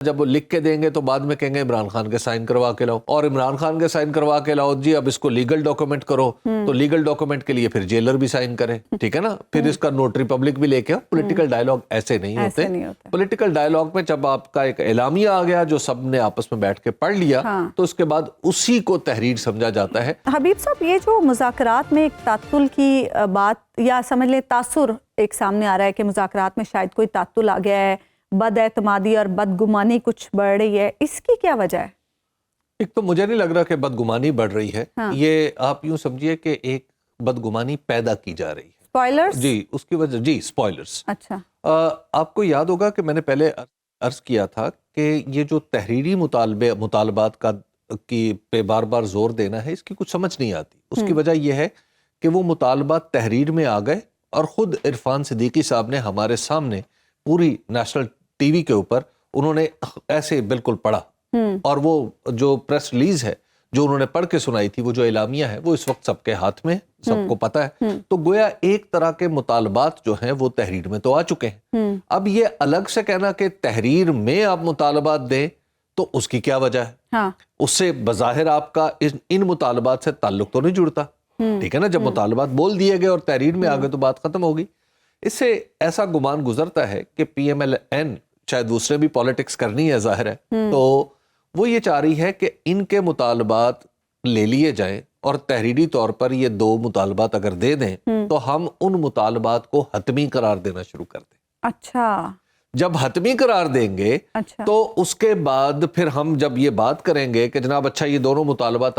جب وہ لکھ کے دیں گے تو بعد میں کہیں گے عمران خان کے سائن کروا کے لاؤ، اور عمران خان کے سائن کروا کے لاؤ جی اب اس کو لیگل ڈاکومنٹ کرو، تو لیگل ڈاکومنٹ کے لیے پھر جیلر بھی سائن کرے، ٹھیک ہے نا، پھر اس کا نوٹری پبلک بھی لے کے آؤ۔ پولیٹیکل ڈائیلاگ ایسے نہیں ہوتے۔ پولیٹیکل ڈائیلاگ میں جب آپ کا ایک اعلامیہ آ گیا جو سب نے آپس میں بیٹھ کے پڑھ لیا تو اس کے بعد اسی کو تحریر سمجھا جاتا ہے۔ حبیب صاحب، یہ جو مذاکرات میں ایک تعطل کی بات یا سمجھ لیں تاثر ایک سامنے آ رہا ہے کہ مذاکرات میں شاید کوئی تعطل آ گیا ہے، بد اعتمادی اور بدگمانی کچھ بڑھ رہی ہے، اس کی کیا وجہ ہے؟ ایک تو مجھے نہیں لگ رہا کہ بدگمانی بڑھ رہی ہے، یہ آپ یوں سمجھیے کہ ایک بدگمانی پیدا کی جا رہی ہے۔ سپوائلرز؟ جی، اس کی وجہ، جی سپوائلرز۔ اچھا، آپ کو یاد ہوگا کہ میں نے پہلے عرض کیا تھا کہ یہ جو تحریری مطالبات کا کی پہ بار بار زور دینا ہے، اس کی کچھ سمجھ نہیں آتی۔ اس کی وجہ یہ ہے کہ وہ مطالبات تحریر میں آ گئے اور خود عرفان صدیقی صاحب نے ہمارے سامنے پوری نیشنل ٹی وی کے اوپر انہوں نے ایسے بالکل پڑھا، اور وہ جو پریس ریلیز ہے جو انہوں نے پڑھ کے سنائی تھی، وہ جو اعلامیہ ہے وہ اس وقت سب کے ہاتھ میں، سب کو پتہ ہے، تو گویا ایک طرح کے مطالبات جو ہیں وہ تحریر میں تو آ چکے ہیں۔ اب یہ الگ سے کہنا کہ تحریر میں آپ مطالبات دیں تو اس کی کیا وجہ ہے؟ اس سے بظاہر آپ کا ان مطالبات سے تعلق تو نہیں جڑتا، ٹھیک ہے نا، جب مطالبات بول دیے گئے اور تحریر میں آ گئے تو بات ختم ہوگی۔ اس سے ایسا گمان گزرتا ہے کہ پی ایم ایل این، شاید دوسرے بھی پالیٹکس کرنی ہے ظاہر ہے، تو وہ یہ چاہ رہی ہے کہ ان کے مطالبات لے لیے جائیں اور تحریری طور پر یہ دو مطالبات اگر دے دیں تو ہم ان مطالبات کو حتمی قرار دینا شروع کر دیں۔ اچھا، جب حتمی قرار دیں گے تو اس کے بعد پھر ہم جب یہ بات کریں گے کہ جناب اچھا یہ دونوں مطالبات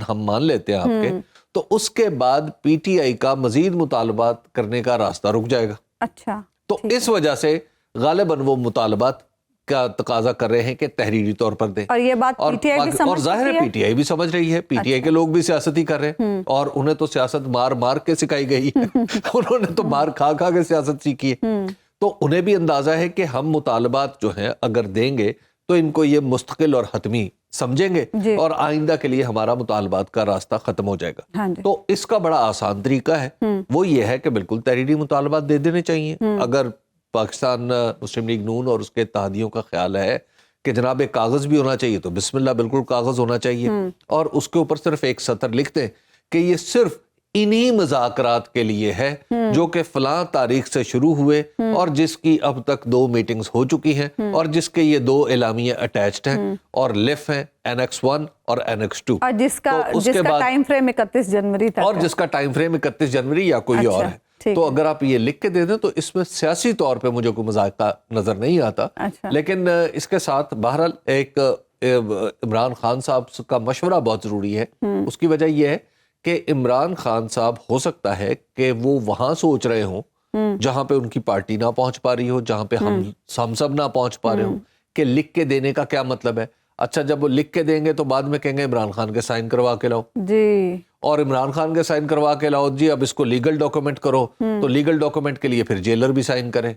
ہم مان لیتے ہیں آپ کے، تو اس کے بعد پی ٹی آئی کا مزید مطالبات کرنے کا راستہ رک جائے گا۔ اچھا، تو اس وجہ سے غالباً وہ مطالبات کا تقاضا کر رہے ہیں کہ تحریری طور پر دیں، اور یہ بات پی ٹی آئی بھی اور ظاہر ہے پی ٹی آئی بھی سمجھ رہی ہے، پی ٹی آئی کے لوگ بھی سیاست ہی کر رہے ہیں، اور انہیں تو سیاست مار مار کے سکھائی گئی ہے، انہوں نے تو مار کھا کھا کے سیاست سیکھی ہے، تو انہیں بھی اندازہ ہے کہ ہم مطالبات جو ہیں اگر دیں گے تو ان کو یہ مستقل اور حتمی سمجھیں گے اور آئندہ کے لیے ہمارا مطالبات کا راستہ ختم ہو جائے گا۔ تو اس کا بڑا آسان طریقہ ہے، وہ یہ ہے کہ بالکل تحریری مطالبات دے دینے چاہیے۔ اگر پاکستان مسلم لیگ نون اور اس کے اتحادیوں کا خیال ہے کہ جناب ایک کاغذ بھی ہونا چاہیے تو بسم اللہ، بالکل کاغذ ہونا چاہیے، اور اس کے اوپر صرف ایک سطر لکھ دیں کہ یہ صرف انہی مذاکرات کے لیے ہے جو کہ فلاں تاریخ سے شروع ہوئے اور جس کی اب تک 2 میٹنگز ہو چکی ہیں اور جس کے یہ 2 اعلامیہ اٹیچڈ ہیں اور لف ہیں، اینیکس 1 اور اینیکس 2، اور جس کا ٹائم فریم 31 جنوری تک، اور جس کا ٹائم فریم 31 جنوری یا کوئی اور ہے۔ تو اگر آپ یہ لکھ کے دے دیں تو اس میں سیاسی طور پہ مجھے کوئی مذاکرہ نظر نہیں آتا، لیکن اس کے ساتھ بہرحال ایک عمران خان صاحب کا مشورہ بہت ضروری ہے۔ اس کی وجہ یہ ہے کہ عمران خان صاحب ہو سکتا ہے کہ وہ وہاں سوچ رہے ہوں جہاں پہ ان کی پارٹی نہ پہنچ پا رہی ہو، جہاں پہ ہم سب نہ پہنچ پا رہے ہوں، کہ لکھ کے دینے کا کیا مطلب ہے؟ اچھا جب وہ لکھ کے دیں گے تو بعد میں کہیں گے عمران خان کے سائن کروا کے لاؤ، جی، اور عمران خان کے سائن کروا کے لاؤ جی اب اس کو لیگل ڈاکومنٹ کرو، تو لیگل ڈاکومنٹ کے لیے پھر جیلر بھی سائن کرے،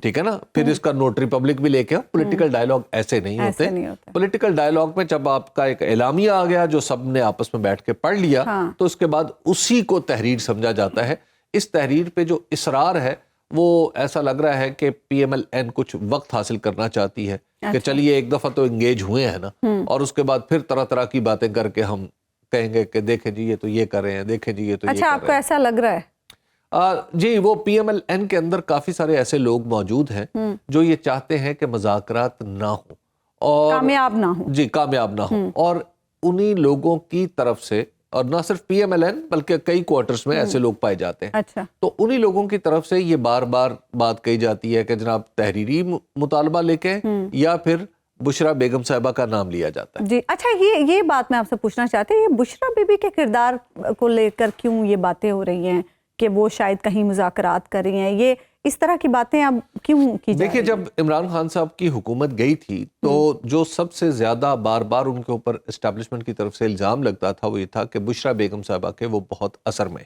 ٹھیک ہے نا، پھر اس کا نوٹری پبلک بھی لے کے آؤ۔ پولیٹیکل ڈائیلاگ ایسے نہیں ہوتے۔ پولیٹیکل ڈائیلاگ میں جب آپ کا ایک اعلامیہ آ گیا جو سب نے آپس میں بیٹھ کے پڑھ لیا تو اس کے بعد اسی کو تحریر سمجھا جاتا ہے۔ اس تحریر پہ جو اصرار ہے وہ ایسا لگ رہا ہے کہ پی ایم ایل این کچھ وقت حاصل کرنا چاہتی ہے کہ چلیے ایک دفعہ تو انگیج ہوئے ہیں نا، اور اس کے بعد پھر طرح طرح کی باتیں کر کے ہم کہیں گے کہ دیکھیں جی یہ تو یہ کر رہے ہیں، دیکھیں جی یہ تو یہ کر رہے ہیں۔ اچھا، آپ کو ایسا لگ رہا ہے؟ جی، وہ پی ایم ایل این کے اندر کافی سارے ایسے لوگ موجود ہیں جو یہ چاہتے ہیں کہ مذاکرات نہ ہوں اور کامیاب نہ ہوں، جی کامیاب نہ ہوں، اور انہی لوگوں کی طرف سے، اور نہ صرف پی ایم ایل این بلکہ کئی کوارٹرز میں ایسے لوگ پائے جاتے ہیں، اچھا، تو انہی لوگوں کی طرف سے یہ بار بار بات کہی جاتی ہے کہ جناب تحریری مطالبہ لے کے یا پھر بشرا بیگم صاحبہ کا نام لیا جاتا ہے۔ جی، اچھا یہ بات میں آپ سے پوچھنا چاہتے ہیں، یہ بشرا بی بی کے کردار کو لے کر کیوں یہ باتیں ہو رہی ہیں کہ وہ شاید کہیں مذاکرات کر رہی ہیں، یہ اس طرح کی باتیں اب کیوں کی جا رہی ہیں؟ دیکھیں، جب عمران خان صاحب کی حکومت گئی تھی تو جو سب سے زیادہ بار بار ان کے اوپر اسٹیبلشمنٹ کی طرف سے الزام لگتا تھا وہ یہ تھا کہ بشرا بیگم صاحبہ کے وہ بہت اثر میں،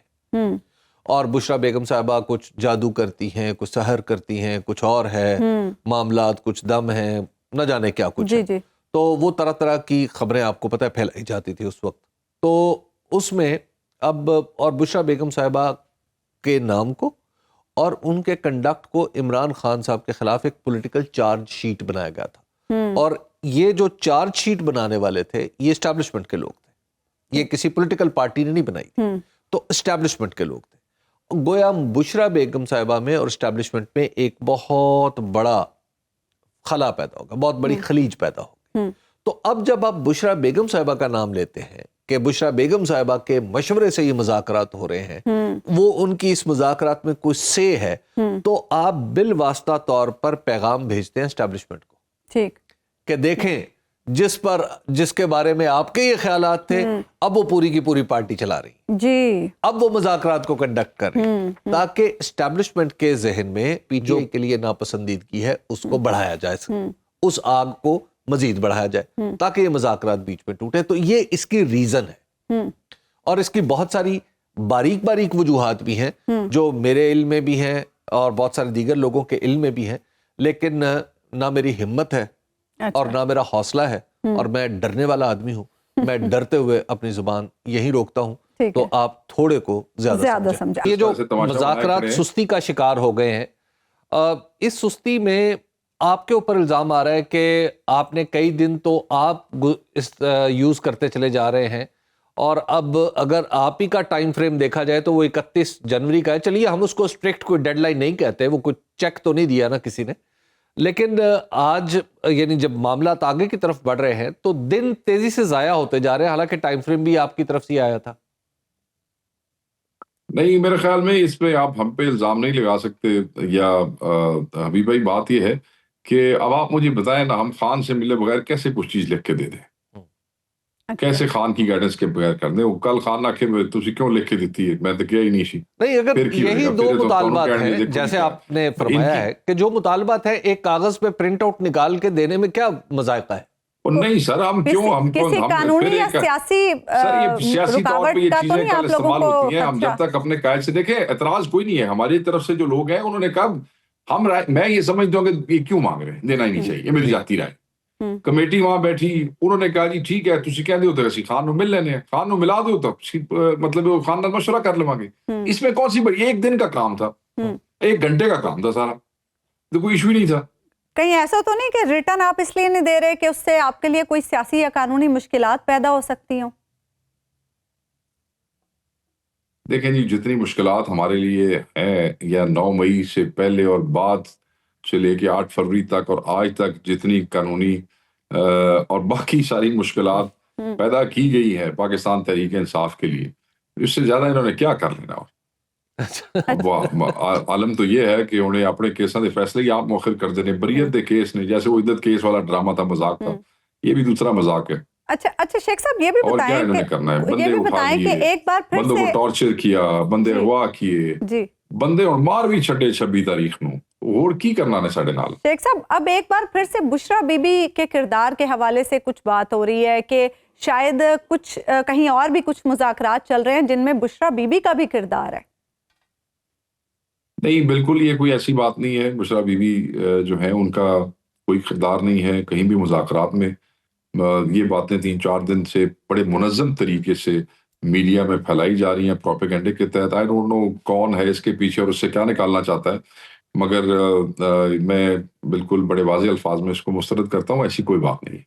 اور بشرا بیگم صاحبہ کچھ جادو کرتی ہیں، کچھ سحر کرتی ہیں، کچھ اور ہے، معاملات کچھ دم ہیں، نہ جانے کیا کچھ ہے، تو وہ طرح طرح کی خبریں آپ کو پتہ ہے پھیلائی جاتی تھی اس وقت۔ تو اس میں اب اور بشرا بیگم صاحبہ کے نام کو اور ان کے کنڈکٹ کو عمران خان صاحب کے خلاف ایک پولیٹیکل چارج شیٹ بنایا گیا تھا، اور یہ جو چارج شیٹ بنانے والے تھے یہ اسٹیبلشمنٹ کے لوگ تھے, یہ کسی پولیٹیکل پارٹی نے نہیں بنائی تھی, تو اسٹیبلشمنٹ کے لوگ تھے. گویا بشرا بیگم صاحبہ میں اور اسٹیبلشمنٹ میں ایک بہت بڑا خلا پیدا ہوگا, بہت بڑی خلیج پیدا ہوگی. تو اب جب آپ بشرا بیگم صاحبہ کا نام لیتے ہیں کہ بشرا بیگم صاحبہ کے مشورے سے یہ مذاکرات ہو رہے ہیں, وہ ان کی اس مذاکرات میں کوئی سے ہے, تو آپ بالواسطہ طور پر پیغام بھیجتے ہیں اسٹیبلشمنٹ کو ٹھیک کہ دیکھیں جس کے بارے میں آپ کے یہ خیالات تھے, اب وہ پوری کی پوری پارٹی چلا رہی جی, اب وہ مذاکرات کو کنڈکٹ کر رہی ہیں, تاکہ اسٹیبلشمنٹ کے ذہن میں پی ٹی آئی کے لیے ناپسندیدگی ہے اس کو بڑھایا جائے, اس آگ کو مزید بڑھایا جائے تاکہ یہ مذاکرات بیچ میں ٹوٹے. تو یہ اس کی ریزن ہے, اور اس کی بہت ساری باریک باریک وجوہات بھی ہیں جو میرے علم میں بھی ہیں اور بہت سارے دیگر لوگوں کے علم میں بھی ہیں, لیکن نہ میری ہمت ہے اور نہ میرا حوصلہ ہے, اور میں ڈرنے والا آدمی ہوں, میں ڈرتے ہوئے اپنی زبان یہی روکتا ہوں. تو آپ تھوڑے کو زیادہ سمجھیں. یہ جو مذاکرات سستی کا شکار ہو گئے ہیں, اس سستی میں آپ کے اوپر الزام آ رہا ہے کہ آپ نے کئی دن تو آپ یوز کرتے چلے جا رہے ہیں, اور اب اگر آپ ہی کا ٹائم فریم دیکھا جائے تو وہ 31 جنوری کا ہے. چلیے ہم اس کو اسٹرکٹ کوئی ڈیڈ لائن نہیں کہتے, وہ کوئی چیک تو نہیں دیا نا کسی نے, لیکن آج یعنی جب معاملات آگے کی طرف بڑھ رہے ہیں تو دن تیزی سے ضائع ہوتے جا رہے ہیں, حالانکہ ٹائم فریم بھی آپ کی طرف سے آیا تھا. نہیں, میرے خیال میں اس پہ آپ ہم پہ الزام نہیں لگا سکتے, یا حبیب بھائی بات یہ ہے کہ اب آپ مجھے بتائیں نا, ہم خان سے ملے بغیر کیسے کچھ چیز لکھ کے دے دیں, کیسے خان کی گائیڈنس کے بغیر کر دیں. وہ کل خان آکھے تسی کیوں لکھ کے دیتی ہے, میں تو کیا ہی نہیں سی. نہیں, اگر یہی دو مطالبات ہیں جیسے آپ نے فرمایا ہے کہ جو مطالبات ہیں ایک کاغذ پہ پرنٹ آؤٹ نکال کے دینے میں کیا مذائقہ ہے؟ نہیں سر, ہم کیوں کسی قانونی یا سیاسی طور پہ یہ رکاوٹ کا تو چیزیں نہیں کل آپ لوگوں استعمال کو. ہوتی ہیں. ہم جب تک اپنے قائد سے دیکھیں, اعتراض کوئی نہیں ہے ہماری طرف سے. جو لوگ ہیں انہوں نے کہا میں یہ سمجھتا ہوں کہ یہ کیوں مانگ رہے ہیں, دینا ہی نہیں چاہیے, یہ میری ذاتی رائے. کمیٹی وہاں بیٹھی, انہوں نے کہا جی ٹھیک ہے, تسی کہندے ہو تے اسی خان نو مل لینے, خان نو ملا دیو, تو مطلب خان نال مشورہ کر لواں گے. اس میں کون سی بڑی, ایک دن کا کام تھا, 1 گھنٹے کا کام تھا سارا, تو کوئی ایشو ہی نہیں تھا. کہیں ایسا تو نہیں کہ ریٹرن آپ اس لیے نہیں دے رہے کہ اس سے آپ کے لیے کوئی سیاسی یا قانونی مشکلات پیدا ہو سکتی ہوں؟ دیکھیں جی, جتنی مشکلات ہمارے لیے ہیں, یا 9 مئی سے پہلے اور بعد سے لے کے 8 فروری تک اور آج تک جتنی قانونی اور باقی ساری مشکلات پیدا کی گئی ہے پاکستان تحریک انصاف کے لیے, اس سے زیادہ انہوں نے کیا کر لینا. عالم تو یہ ہے کہ انہیں اپنے کیسوں کے فیصلے ہی آپ مؤخر کر دینے. بریت دے کیس نے, جیسے وہ عدت کیس والا ڈرامہ تھا, مذاق تھا, یہ بھی دوسرا مذاق ہے. اچھا شیخ صاحب, یہ بھی بتائیں کہ ایک بار پھر بندوں کو ٹارچر کیا, بندے اغوا کیے, جی بندے اور مار بھی چھڈے 26 تاریخ نو, اور کی کرنا نے ساڈے نال. شیخ صاحب, اب ایک بار پھر سے بشرا بی بی کے کردار کے حوالے سے کچھ بات ہو رہی ہے کہ شاید کچھ کہیں اور بھی کچھ مذاکرات چل رہے ہیں جن میں بشرا بی بی کا بھی کردار ہے. نہیں, بالکل یہ کوئی ایسی بات نہیں ہے. بشرا بی بی جو ہے ان کا کوئی کردار نہیں ہے کہیں بھی مذاکرات میں. یہ باتیں 3-4 دن سے بڑے منظم طریقے سے میڈیا میں پھیلائی جا رہی ہیں پروپیگنڈے کے تحت. آئی ڈونٹ نو کون ہے اس کے پیچھے اور اس سے کیا نکالنا چاہتا ہے, مگر میں بالکل بڑے واضح الفاظ میں اس کو مسترد کرتا ہوں, ایسی کوئی بات نہیں.